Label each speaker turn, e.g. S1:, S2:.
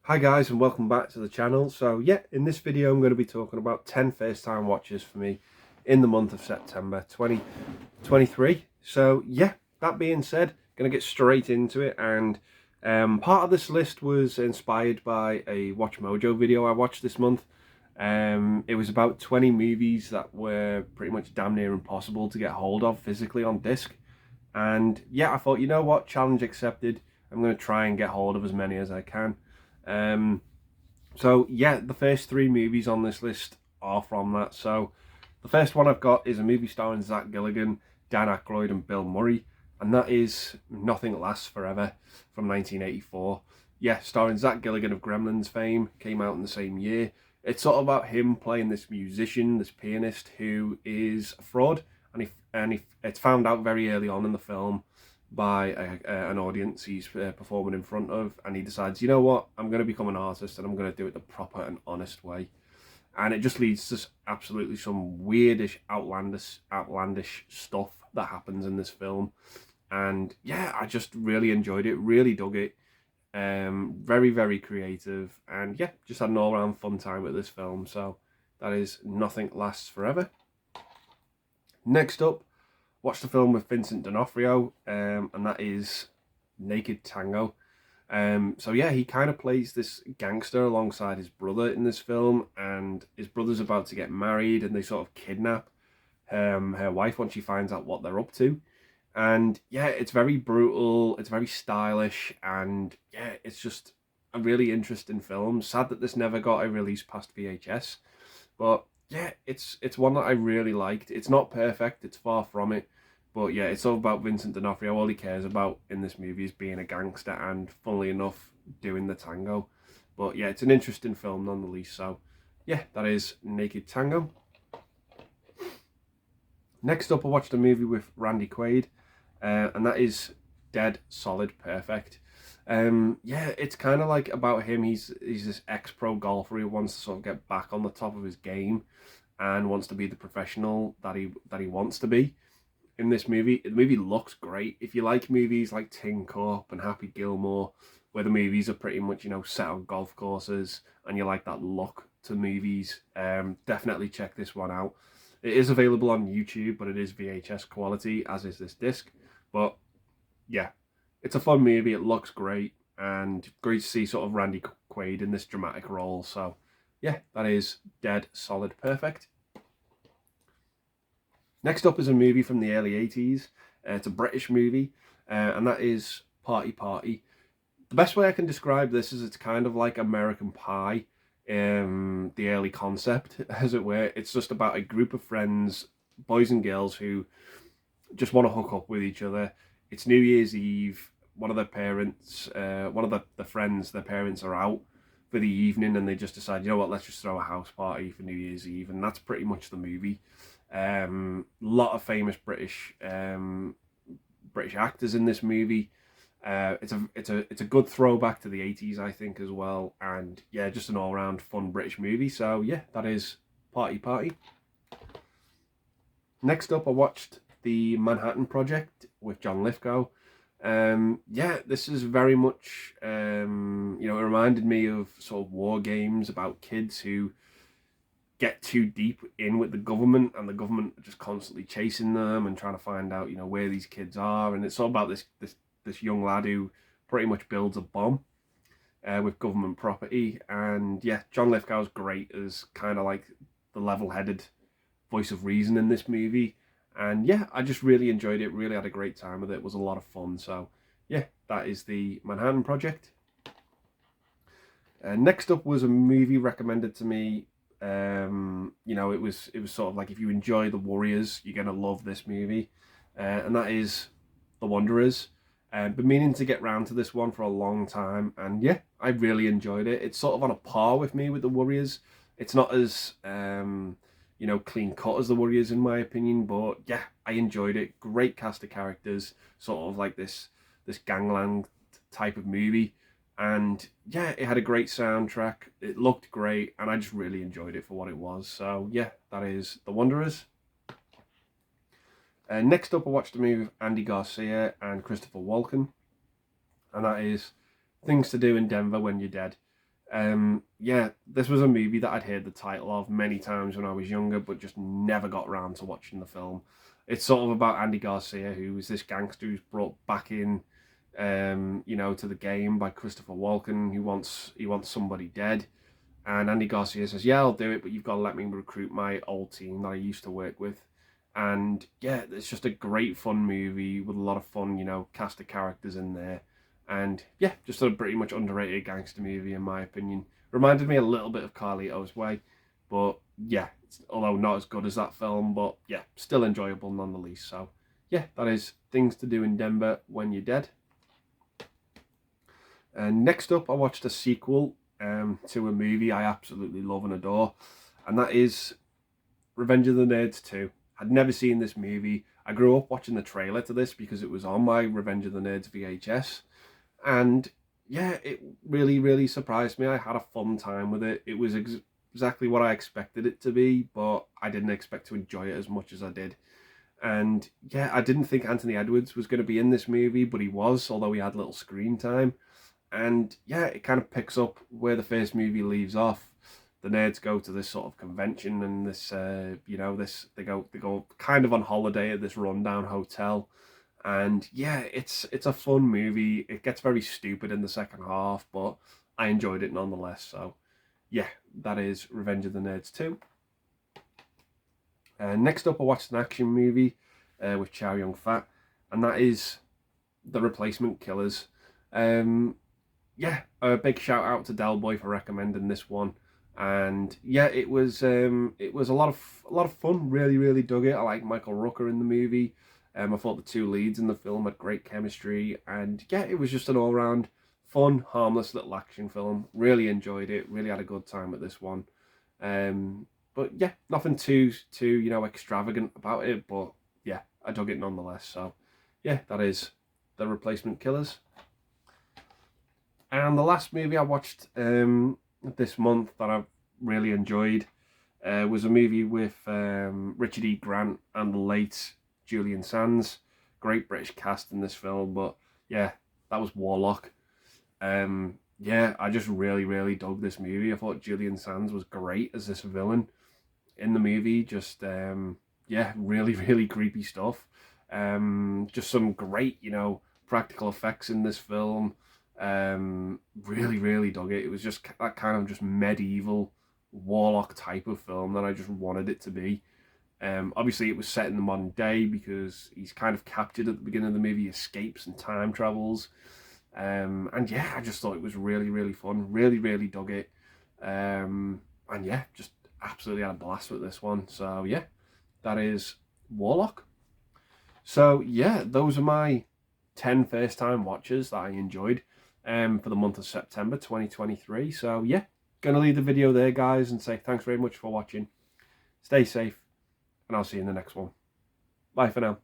S1: Hi guys, and welcome back to the channel. So yeah, in this video I'm going to be talking about 10 first time watches for me in the month of September 2023. So yeah, that being said, going to get straight into it. And part of this list was inspired by a Watch Mojo video I watched this month. It was about 20 movies that were pretty much damn near impossible to get hold of physically on disc. And yeah, I thought, you know what, challenge accepted. I'm going to try and get hold of as many as I can. Um, so yeah, the first three movies on this list are from that. So the first one I've got is a movie starring Zach Gilligan, Dan Aykroyd and Bill Murray, and that is Nothing Lasts Forever from 1984. Yeah, starring Zach Gilligan of Gremlins fame, came out in the same year. It's sort of about him playing this musician, this pianist who is a fraud, and it's found out very early on in the film by an audience he's performing in front of, and he decides, you know what, I'm going to become an artist and I'm going to do it the proper and honest way. And it just leads to absolutely some weirdish, outlandish stuff that happens in this film. And yeah, I just really enjoyed it, really dug it. Very, very creative, and yeah, just had an all-round fun time with this film. So that is Nothing Lasts Forever. Next up, watched the film with Vincent D'Onofrio, and that is Naked Tango. So yeah, he kind of plays this gangster alongside his brother in this film, and his brother's about to get married, and they sort of kidnap her wife once she finds out what they're up to. And yeah, it's very brutal, it's very stylish, and yeah, it's just a really interesting film. Sad that this never got a release past VHS, but yeah, it's one that I really liked. It's not perfect, it's far from it, but yeah, it's all about Vincent D'Onofrio. All he cares about in this movie is being a gangster and, funnily enough, doing the tango. But yeah, it's an interesting film nonetheless. So yeah, that is Naked Tango. Next up, I watched a movie with Randy Quaid, and that is Dead Solid Perfect. Yeah, it's kind of like about him. He's this ex-pro golfer who wants to sort of get back on the top of his game and wants to be the professional that he wants to be. In this movie, the movie looks great. If you like movies like Tin Cup and Happy Gilmore, where the movies are pretty much, set on golf courses, and you like that look to movies, definitely check this one out. It is available on YouTube, but it is VHS quality, as is this disc. But yeah, it's a fun movie. It looks great, and great to see sort of Randy Quaid in this dramatic role. So yeah, that is Dead Solid Perfect. Next up is a movie from the early 80s. It's a British movie, and that is Party Party. The best way I can describe this is it's kind of like American Pie, the early concept, as it were. It's just about a group of friends, boys and girls, who just want to hook up with each other. It's New Year's Eve. One of their parents, one of the friends, their parents are out for the evening, and they just decide, you know what, let's just throw a house party for New Year's Eve, and that's pretty much the movie. Lot of famous British actors in this movie. It's a good throwback to the 80s, I think, as well, and yeah, just an all round fun British movie. So yeah, that is Party Party. Next up, I watched The Manhattan Project with John Lithgow. Yeah, this is very much, it reminded me of sort of war games about kids who get too deep in with the government, and the government are just constantly chasing them and trying to find out, where these kids are. And it's all about this young lad who pretty much builds a bomb with government property. And yeah, John Lithgow's great as kind of like the level-headed voice of reason in this movie. And yeah, I just really enjoyed it, really had a great time with it. It was a lot of fun. So yeah, that is The Manhattan Project. Next up was a movie recommended to me. It was sort of like, if you enjoy The Warriors, you're gonna love this movie, and that is The Wanderers. Been meaning to get round to this one for a long time, and yeah, I really enjoyed it. It's sort of on a par with me with The Warriors. It's not as clean cut as The Warriors in my opinion, but yeah, I enjoyed it. Great cast of characters, sort of like this gangland type of movie. And yeah, it had a great soundtrack. It looked great, and I just really enjoyed it for what it was. So yeah, that is The Wanderers. Next up, I watched a movie with Andy Garcia and Christopher Walken, and that is Things to Do in Denver When You're Dead. Yeah, this was a movie that I'd heard the title of many times when I was younger, but just never got around to watching the film. It's sort of about Andy Garcia, who is this gangster who's brought back in, to the game by Christopher Walken. He wants somebody dead, and Andy Garcia says, "Yeah, I'll do it, but you've got to let me recruit my old team that I used to work with." And yeah, it's just a great fun movie with a lot of fun, cast of characters in there. And yeah, just a pretty much underrated gangster movie in my opinion. Reminded me a little bit of Carlito's Way, but yeah, although not as good as that film, but yeah, still enjoyable nonetheless. So yeah, that is Things to Do in Denver When You're Dead. And next up, I watched a sequel to a movie I absolutely love and adore, and that is Revenge of the Nerds 2. I'd never seen this movie. I grew up watching the trailer to this because it was on my Revenge of the Nerds VHS. And yeah, it really, really surprised me. I had a fun time with it. It was exactly what I expected it to be, but I didn't expect to enjoy it as much as I did. And yeah, I didn't think Anthony Edwards was going to be in this movie, but he was, although he had little screen time. And yeah, it kind of picks up where the first movie leaves off. The nerds go to this sort of convention, and they go kind of on holiday at this rundown hotel. And yeah, it's a fun movie. It gets very stupid in the second half, but I enjoyed it nonetheless. So yeah, that is Revenge of the Nerds 2. Next up, I watched an action movie with Chow Yun-fat, and that is The Replacement Killers. Yeah, a big shout out to Del Boy for recommending this one. And yeah, it was a lot of fun. Really, really dug it. I like Michael Rooker in the movie. I thought the two leads in the film had great chemistry, and yeah, it was just an all round fun, harmless little action film. Really enjoyed it. Really had a good time with this one. But yeah, nothing too extravagant about it. But yeah, I dug it nonetheless. So yeah, that is The Replacement Killers. And the last movie I watched this month that I've really enjoyed was a movie with Richard E. Grant and the late Julian Sands. Great British cast in this film, but yeah, that was Warlock. Yeah, I just really, really dug this movie. I thought Julian Sands was great as this villain in the movie. Just yeah, really, really creepy stuff. Just some great, practical effects in this film. Really, really dug it. It was just that kind of just medieval Warlock type of film that I just wanted it to be. Obviously, it was set in the modern day because he's kind of captured at the beginning of the movie, escapes and time travels. And yeah, I just thought it was really, really fun. Really, really dug it. And yeah, just absolutely had a blast with this one. So yeah, that is Warlock. So yeah, those are my 10 first time watches that I enjoyed for the month of September 2023. So yeah, gonna leave the video there, guys, and say thanks very much for watching. Stay safe, and I'll see you in the next one. Bye for now.